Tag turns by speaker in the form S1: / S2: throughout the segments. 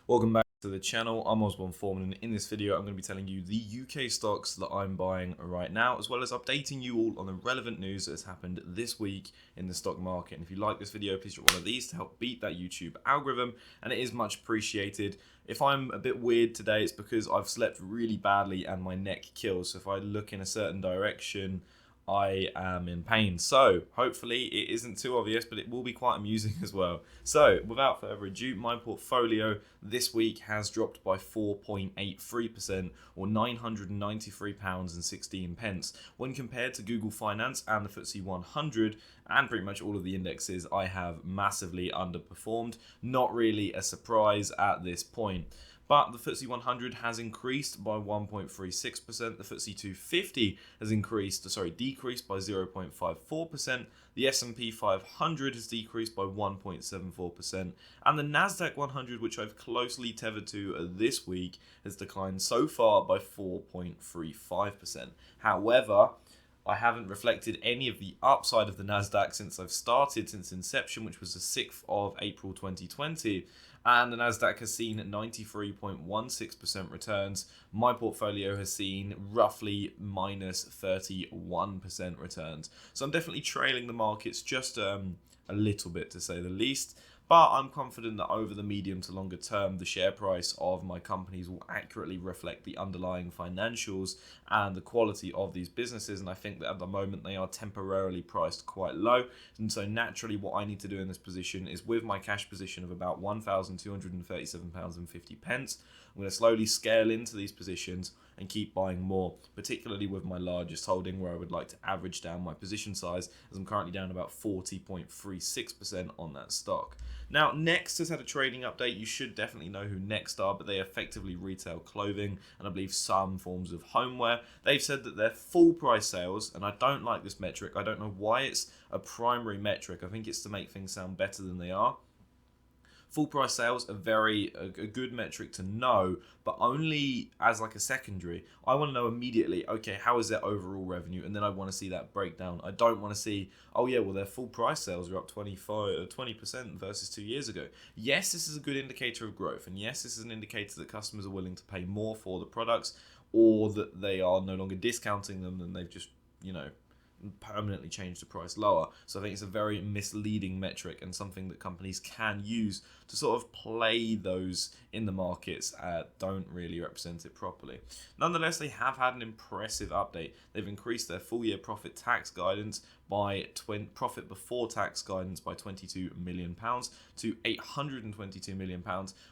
S1: Welcome back to the channel. I'm Foreman, and in this video I'm going to be telling you the UK stocks that I'm buying right now, as well as updating you all on the relevant news that has happened this week in the stock market. And if you like this video, please drop one of these to help beat that YouTube algorithm, and it is much appreciated. If I'm a bit weird today, it's because I've slept really badly and my neck kills. So if I look in a certain direction, I am in pain. So hopefully it isn't too obvious, but it will be quite amusing as well. So without further ado, my portfolio this week has dropped by 4.83%, or £993.16 when compared to Google Finance and the FTSE 100, and pretty much all of the indexes I have massively underperformed. Not really a surprise at this point. But the FTSE 100 has increased by 1.36%. The FTSE 250 has decreased by 0.54%. The S&P 500 has decreased by 1.74%. And the Nasdaq 100, which I've closely tethered to this week, has declined so far by 4.35%. However, I haven't reflected any of the upside of the Nasdaq since inception, which was the 6th of April 2020. And the Nasdaq has seen 93.16% returns. My portfolio has seen roughly minus 31% returns. So I'm definitely trailing the markets just a little bit, to say the least. But I'm confident that over the medium to longer term, the share price of my companies will accurately reflect the underlying financials and the quality of these businesses. And I think that at the moment they are temporarily priced quite low. And so naturally what I need to do in this position is, with my cash position of about £1,237.50, I'm going to slowly scale into these positions and keep buying more, particularly with my largest holding, where I would like to average down my position size, as I'm currently down about 40.36% on that stock. Now, Next has had a trading update. You should definitely know who Next are, but they effectively retail clothing and I believe some forms of homeware. They've said that their full price sales, and I don't like this metric, I don't know why it's a primary metric, I think it's to make things sound better than they are. Full price sales are a good metric to know, but only as like a secondary. I want to know immediately, okay, how is their overall revenue? And then I want to see that breakdown. I don't want to see, oh yeah, well, their full price sales are up 20% versus 2 years ago. Yes, this is a good indicator of growth. And yes, this is an indicator that customers are willing to pay more for the products, or that they are no longer discounting them and they've just, permanently change the price lower. So I think it's a very misleading metric, and something that companies can use to sort of play those in the markets don't really represent it properly. Nonetheless, they have had an impressive update. They've increased their full year profit before tax guidance by £22 million to £822 million,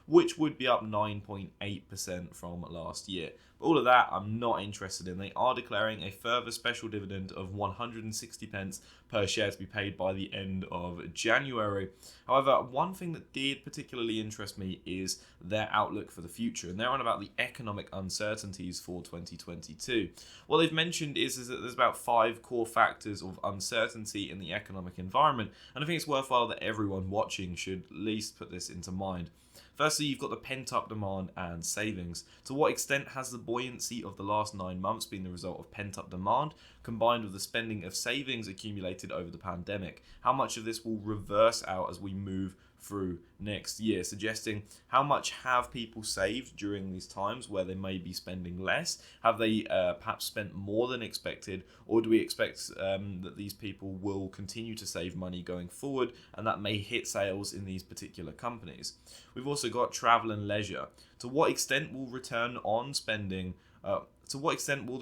S1: which would be up 9.8% from last year. But all of that I'm not interested in. They are declaring a further special dividend of 160p per share to be paid by the end of January. However, one thing that did particularly interest me is their outlook for the future, and they're on about the economic uncertainties for 2022. What they've mentioned is that there's about 5 core factors of uncertainty in the economic environment, and I think it's worthwhile that everyone watching should at least put this into mind. Firstly, you've got the pent-up demand and savings. To what extent has the buoyancy of the last 9 months been the result of pent-up demand, combined with the spending of savings accumulated over the pandemic? How much of this will reverse out as we move through next year, suggesting how much have people saved during these times where they may be spending less? Have they perhaps spent more than expected, or do we expect that these people will continue to save money going forward, and that may hit sales in these particular companies? We've also got travel and leisure. To what extent will the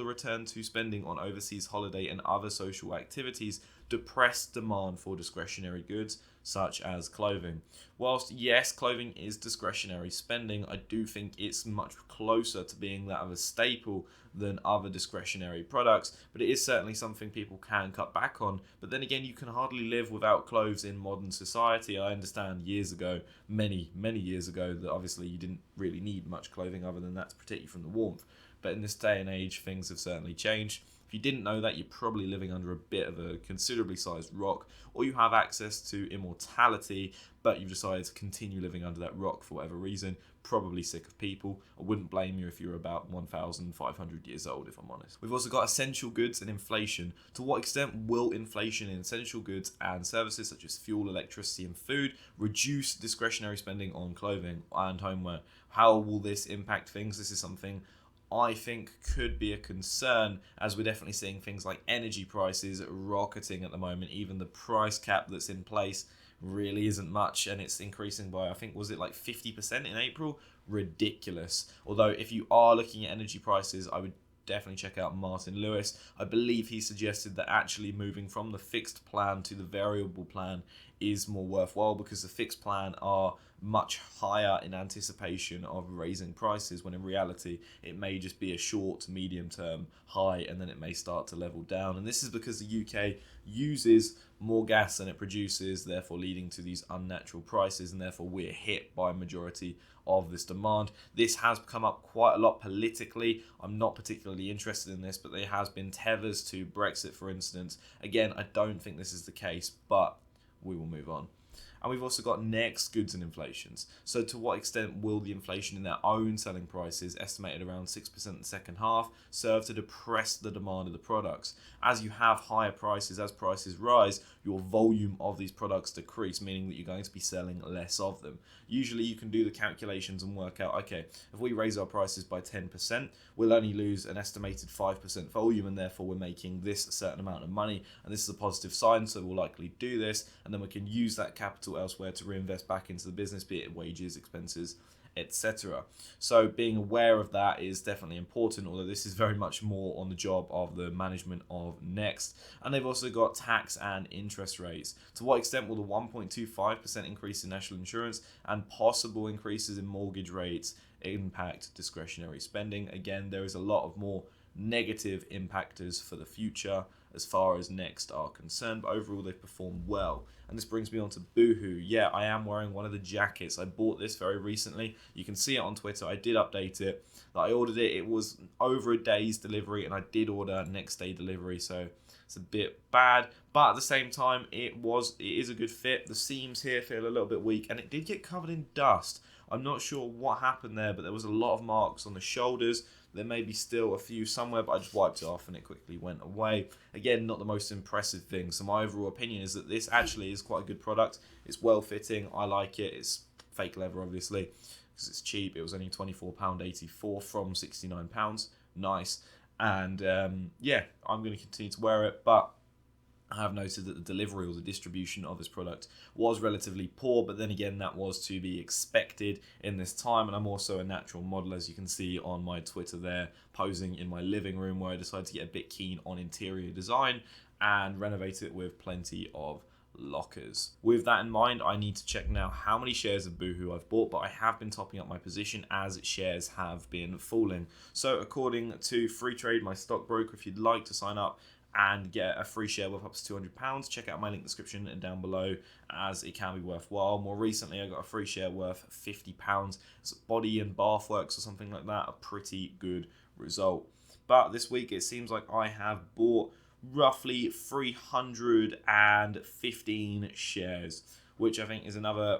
S1: return to spending on overseas holiday and other social activities depress demand for discretionary goods such as clothing? Whilst yes, clothing is discretionary spending, I do think it's much closer to being that of a staple than other discretionary products, but it is certainly something people can cut back on. But then again, you can hardly live without clothes in modern society. I understand years ago, many years ago, that obviously you didn't really need much clothing other than that to protect you from the warmth. But in this day and age, things have certainly changed. If you didn't know that, you're probably living under a bit of a considerably sized rock, or you have access to immortality, but you've decided to continue living under that rock for whatever reason. Probably sick of people. I wouldn't blame you if you're about 1,500 years old, if I'm honest. We've also got essential goods and inflation. To what extent will inflation in essential goods and services such as fuel, electricity, and food reduce discretionary spending on clothing and homeware? How will this impact things? This is something I think could be a concern, as we're definitely seeing things like energy prices rocketing at the moment. Even the price cap that's in place really isn't much, and it's increasing by, I think, was it like 50% in April? Ridiculous. Although if you are looking at energy prices, I would definitely check out Martin Lewis. I believe he suggested that actually moving from the fixed plan to the variable plan is more worthwhile, because the fixed plan are much higher in anticipation of raising prices, when in reality it may just be a short to medium term high, and then it may start to level down. And this is because the UK uses more gas than it produces, therefore leading to these unnatural prices, and therefore we're hit by a majority of this demand. This has come up quite a lot politically. I'm not particularly interested in this, but there has been tethers to Brexit, for instance. Again, I don't think this is the case, but we will move on. And we've also got next, goods and inflations. So to what extent will the inflation in their own selling prices, estimated around 6% in the second half, serve to depress the demand of the products? As you have higher prices, as prices rise, your volume of these products decrease, meaning that you're going to be selling less of them. Usually you can do the calculations and work out, okay, if we raise our prices by 10%, we'll only lose an estimated 5% volume, and therefore we're making this a certain amount of money, and this is a positive sign, so we'll likely do this, and then we can use that capital elsewhere to reinvest back into the business, be it wages, expenses, etc. So being aware of that is definitely important, although this is very much more on the job of the management of Next. And they've also got tax and interest rates. To what extent will the 1.25% increase in national insurance and possible increases in mortgage rates impact discretionary spending? Again, there is a lot of more negative impactors for the future as far as Next are concerned, but overall they've performed well. And this brings me on to Boohoo. Yeah, I am wearing one of the jackets. I bought this very recently. You can see it on Twitter. I did update it. I ordered it. It was over a day's delivery, and I did order next day delivery, so it's a bit bad. But at the same time, it is a good fit. The seams here feel a little bit weak, and it did get covered in dust. I'm not sure what happened there, but there was a lot of marks on the shoulders. There may be still a few somewhere, but I just wiped it off and it quickly went away. Again, not the most impressive thing. So my overall opinion is that this actually is quite a good product. It's well fitting. I like it. It's fake leather, obviously, because it's cheap. It was only £24.84 from £69. Nice. And yeah, I'm going to continue to wear it, but I have noted that the delivery or the distribution of this product was relatively poor, but then again, that was to be expected in this time. And I'm also a natural model, as you can see on my Twitter there, posing in my living room, where I decided to get a bit keen on interior design and renovate it with plenty of lockers. With that in mind, I need to check now how many shares of Boohoo I've bought, but I have been topping up my position as shares have been falling. So according to Freetrade, my stockbroker, if you'd like to sign up and get a free share worth up to £200, check out my link description and down below, as it can be worthwhile. More recently, I got a free share worth £50. It's Body and Bath Works or something like that. A pretty good result. But this week, it seems like I have bought roughly 315 shares, which I think is another,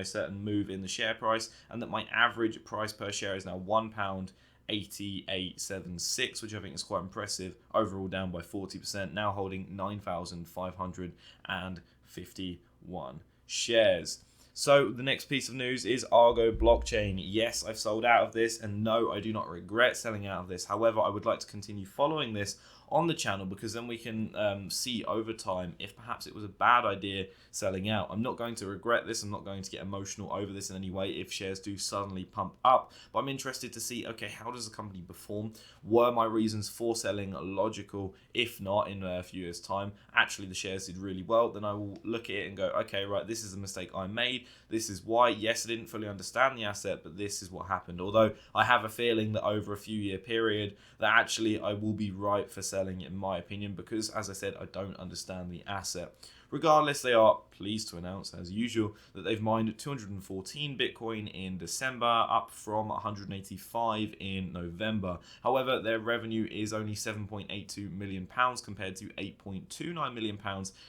S1: certain move in the share price, and that my average price per share is now £1.8876, which I think is quite impressive. Overall down by 40%, now holding 9,551 shares. So the next piece of news is Argo Blockchain. Yes, I've sold out of this, and no, I do not regret selling out of this. However, I would like to continue following this on the channel, because then we can see over time if perhaps it was a bad idea selling out. I'm not going to regret this. I'm not going to get emotional over this in any way if shares do suddenly pump up, but I'm interested to see, okay, how does the company perform? Were my reasons for selling logical? If not, in a few years' time, actually the shares did really well, then I will look at it and go, okay, right, this is a mistake I made. This is why. Yes, I didn't fully understand the asset, but this is what happened. Although I have a feeling that over a few year period, that actually I will be right for selling, in my opinion, because as I said, I don't understand the asset. Regardless, they are pleased to announce, as usual, that they've mined 214 Bitcoin in December, up from 185 in November. However, their revenue is only £7.82 million compared to £8.29 million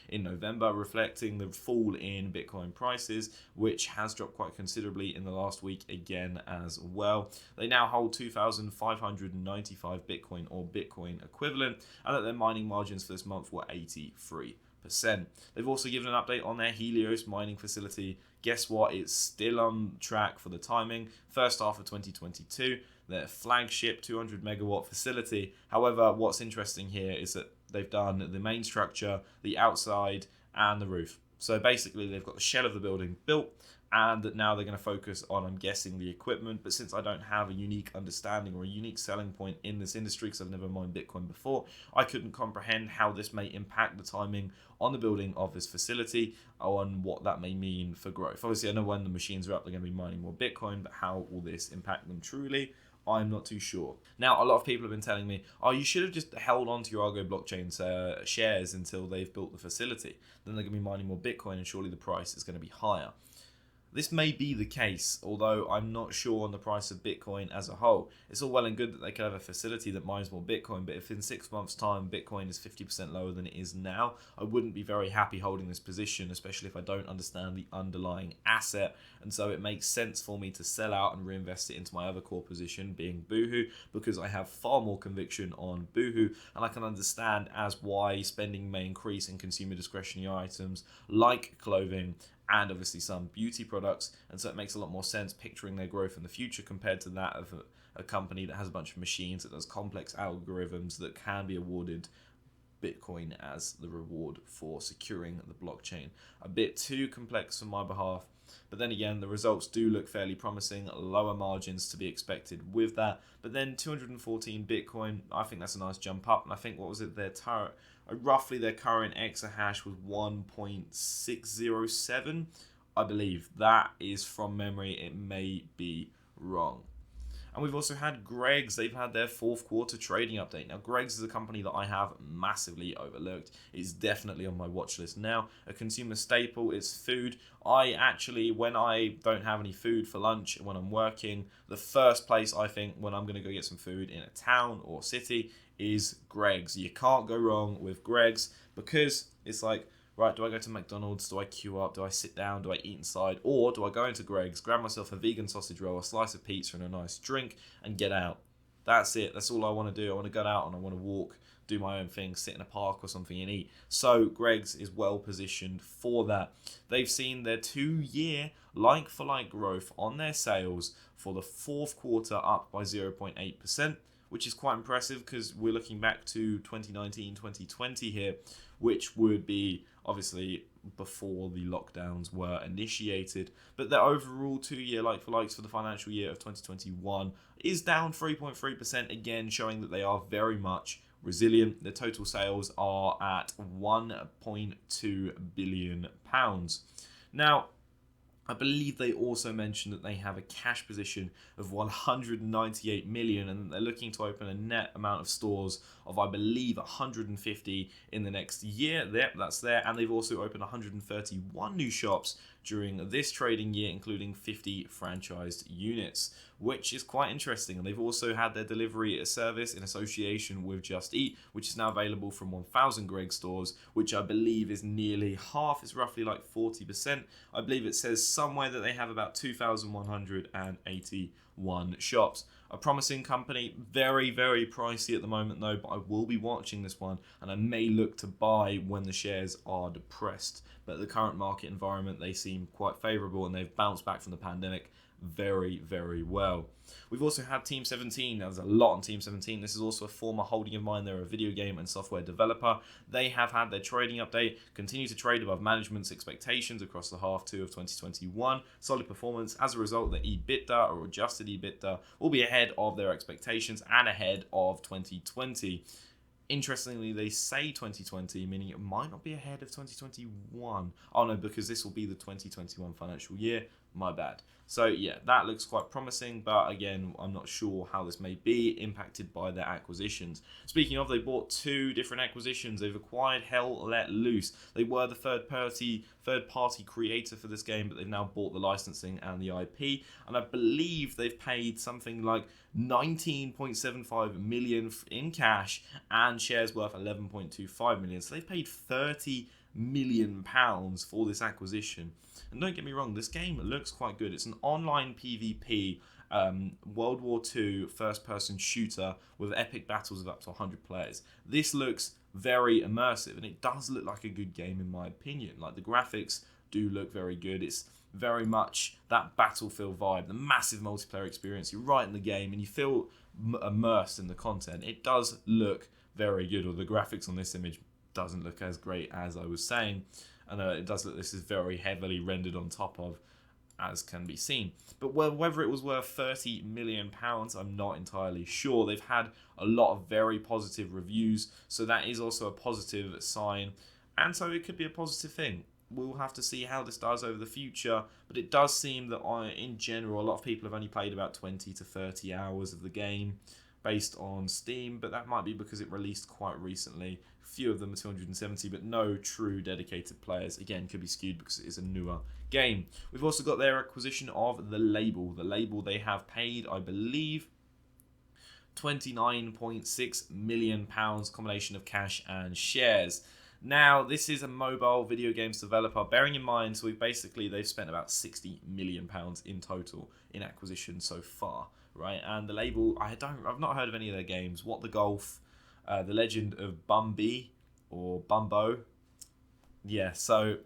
S1: in November, reflecting the fall in Bitcoin prices, which has dropped quite considerably in the last week again as well. They now hold 2,595 Bitcoin or Bitcoin equivalent, and that their mining margins for this month were 83%. They've also given an update on their Helios mining facility. Guess what? It's still on track for the timing, first half of 2022, their flagship 200 megawatt facility. However, what's interesting here is that they've done the main structure, the outside, and the roof. So basically, they've got the shell of the building built, and that now they're going to focus on, I'm guessing, the equipment. But since I don't have a unique understanding or a unique selling point in this industry, because I've never mined Bitcoin before, I couldn't comprehend how this may impact the timing on the building of this facility, on what that may mean for growth. Obviously, I know when the machines are up, they're going to be mining more Bitcoin, but how will this impact them truly? I'm not too sure. Now, a lot of people have been telling me, oh, you should have just held on to your Argo Blockchain shares until they've built the facility. Then they're going to be mining more Bitcoin, and surely the price is going to be higher. This may be the case, although I'm not sure on the price of Bitcoin as a whole. It's all well and good that they could have a facility that mines more Bitcoin, but if in 6 months' time Bitcoin is 50% lower than it is now, I wouldn't be very happy holding this position, especially if I don't understand the underlying asset. And so it makes sense for me to sell out and reinvest it into my other core position, being Boohoo, because I have far more conviction on Boohoo, and I can understand as why spending may increase in consumer discretionary items like clothing and obviously some beauty products, and so it makes a lot more sense picturing their growth in the future compared to that of a company that has a bunch of machines that does complex algorithms that can be awarded Bitcoin as the reward for securing the blockchain. A bit too complex for my behalf, but then again, the results do look fairly promising, lower margins to be expected with that, but then 214 Bitcoin, I think that's a nice jump up, and I think, what was it, roughly their current exahash was 1.607, I believe. That is from memory, it may be wrong. And we've also had Greggs. They've had their fourth quarter trading update. Now, Greggs is a company that I have massively overlooked. It's definitely on my watch list now. A consumer staple, it's food. I actually, when I don't have any food for lunch, when I'm working, the first place I think when I'm going to go get some food in a town or city is Greggs. You can't go wrong with Greggs, because it's like, right, do I go to McDonald's? Do I queue up? Do I sit down? Do I eat inside? Or do I go into Greggs, grab myself a vegan sausage roll, a slice of pizza, and a nice drink, and get out? That's it. That's all I want to do. I want to go out and I want to walk, do my own thing, sit in a park or something and eat. So Greggs is well positioned for that. They've seen their 2-year like-for-like growth on their sales for the fourth quarter up by 0.8%, which is quite impressive because we're looking back to 2019, 2020 here, which would be obviously before the lockdowns were initiated. But their overall 2-year like-for-likes for the financial year of 2021 is down 3.3%, again showing that they are very much resilient. Their total sales are at £1.2 billion. Now, I believe they also mentioned that they have a cash position of 198 million, and they're looking to open a net amount of stores of, I believe, 150 in the next year. That's there. And they've also opened 131 new shops during this trading year, including 50 franchised units, which is quite interesting. And they've also had their delivery service in association with Just Eat, which is now available from 1,000 Greggs stores, which I believe is nearly half. It's roughly like 40%. I believe it says somewhere that they have about 2,181 shops. A promising company, very, very pricey at the moment though, but I will be watching this one, and I may look to buy when the shares are depressed. But the current market environment, they seem quite favourable, and they've bounced back from the pandemic very, very well. We've also had Team 17. There's a lot on Team 17. This is also a former holding of mine. They're a video game and software developer. They have had their trading update, continue to trade above management's expectations across the half two of 2021. Solid performance. As a result, the EBITDA or adjusted EBITDA will be ahead of their expectations and ahead of 2020. Interestingly, they say 2020, meaning it might not be ahead of 2021. Oh no, because this will be the 2021 financial year. My bad. So yeah, that looks quite promising, but again, I'm not sure how this may be impacted by their acquisitions. Speaking of, they bought 2 different acquisitions. They've acquired Hell Let Loose. They were the third party creator for this game, but they've now bought the licensing and the IP, and I believe they've paid something like 19.75 million in cash and shares worth 11.25 million. So they've paid 30 million pounds for this acquisition. And don't get me wrong, this game looks quite good. It's an online PvP World War II first-person shooter with epic battles of up to 100 players. This looks very immersive, and it does look like a good game in my opinion. Like, the graphics do look very good. It's very much that Battlefield vibe, the massive multiplayer experience. You're right in the game, and you feel immersed in the content. It does look very good, or the graphics on this image doesn't look as great as I was saying. And it does look, this is very heavily rendered on top of, as can be seen. But whether it was worth £30 million, I'm not entirely sure. They've had a lot of very positive reviews, so that is also a positive sign. And so it could be a positive thing. We'll have to see how this does over the future, but it does seem that in general, a lot of people have only played about 20 to 30 hours of the game based on Steam, but that might be because it released quite recently. Few of them are 270, but no true dedicated players. Again, could be skewed because it is a newer game. We've also got their acquisition of The Label. The Label, they have paid, I believe, £29.6 million, combination of cash and shares. Now, this is a mobile video games developer. Bearing in mind, so they've spent about £60 million in total in acquisition so far, right? And The Label, I've not heard of any of their games. What the Golf, The Legend of Bumby or Bumbo. Yeah, so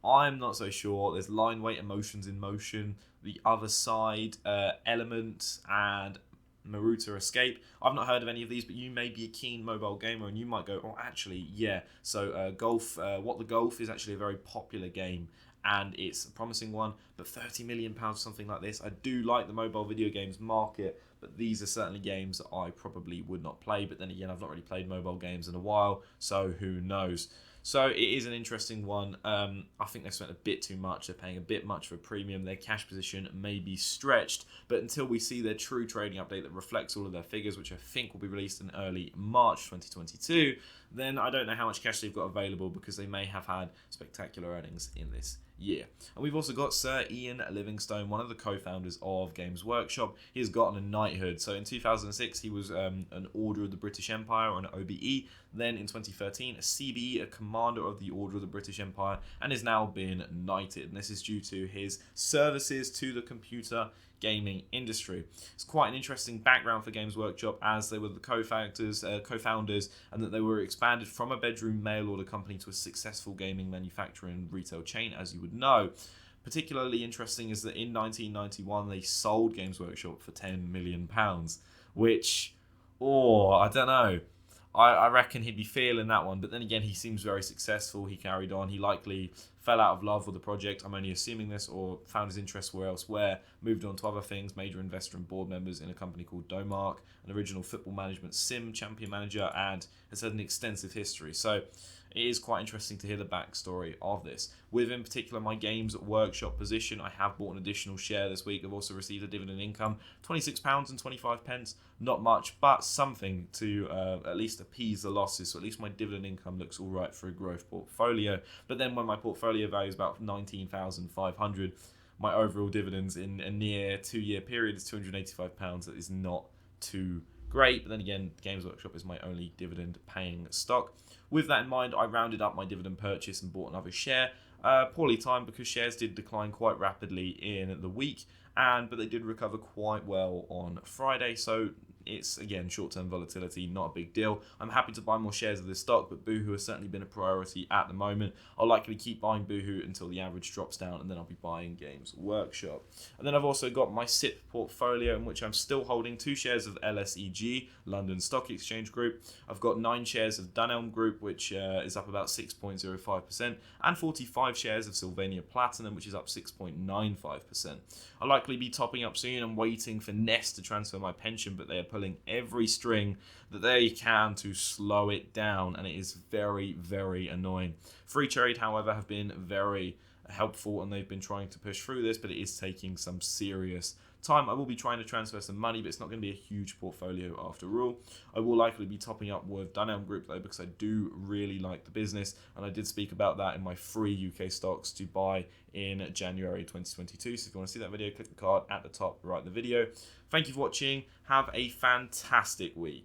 S1: I'm not so sure. There's Line Weight Emotions in Motion, The Other Side, Element, and Maruta Escape. I've not heard of any of these, but you may be a keen mobile gamer and you might go, oh, actually, yeah. So Golf, What the Golf is actually a very popular game, and it's a promising one, but £30 million, something like this. I do like the mobile video games market, but these are certainly games that I probably would not play. But then again, I've not really played mobile games in a while, so who knows. So it is an interesting one. I think they spent a bit too much. They're paying a bit much for a premium. Their cash position may be stretched, but until we see their true trading update that reflects all of their figures, which I think will be released in early March 2022, then I don't know how much cash they've got available, because they may have had spectacular earnings in this year. And we've also got Sir Ian Livingstone, one of the co-founders of Games Workshop. He has gotten a knighthood. So in 2006, he was an Order of the British Empire, or an OBE. Then in 2013, a CBE, a Commander of the Order of the British Empire, and has now been knighted. And this is due to his services to the computer gaming industry. It's quite an interesting background for Games Workshop, as they were the co-founders, and that they were expanded from a bedroom mail order company to a successful gaming manufacturer and retail chain, as you would know. Particularly interesting is that in 1991 they sold Games Workshop for £10 million, which, I don't know. I reckon he'd be feeling that one, but then again, he seems very successful. He carried on. He likely fell out of love with the project. I'm only assuming this, or found his interests were elsewhere, moved on to other things, major investor and board members in a company called Domark, an original football management sim champion manager, and has had an extensive history. So it is quite interesting to hear the backstory of this. With, in particular, my Games Workshop position, I have bought an additional share this week. I've also received a dividend income, £26.25. Not much, but something to at least appease the losses. So at least my dividend income looks all right for a growth portfolio. But then when my portfolio value is about £19,500, my overall dividends in a near 2-year period is £285. That is not too great. But then again, Games Workshop is my only dividend paying stock. With that in mind, I rounded up my dividend purchase and bought another share. Poorly timed, because shares did decline quite rapidly in the week, but they did recover quite well on Friday. So it's, again, short-term volatility, not a big deal. I'm happy to buy more shares of this stock, but Boohoo has certainly been a priority at the moment. I'll likely keep buying Boohoo until the average drops down, and then I'll be buying Games Workshop. And then I've also got my SIP portfolio, in which I'm still holding 2 shares of LSEG, London Stock Exchange Group. I've got 9 shares of Dunelm Group, which is up about 6.05%, and 45 shares of Sylvania Platinum, which is up 6.95%. I'll likely be topping up soon. I'm waiting for Nest to transfer my pension, but they are pulling every string that they can to slow it down, and it is very, very annoying. Freetrade, however, have been very helpful, and they've been trying to push through this, but it is taking some serious time. I will be trying to transfer some money, but it's not going to be a huge portfolio after all. I will likely be topping up with Dunelm Group though, because I do really like the business, and I did speak about that in my free UK stocks to buy in January 2022. So if you want to see that video, click the card at the top right of the video. Thank you for watching. Have a fantastic week.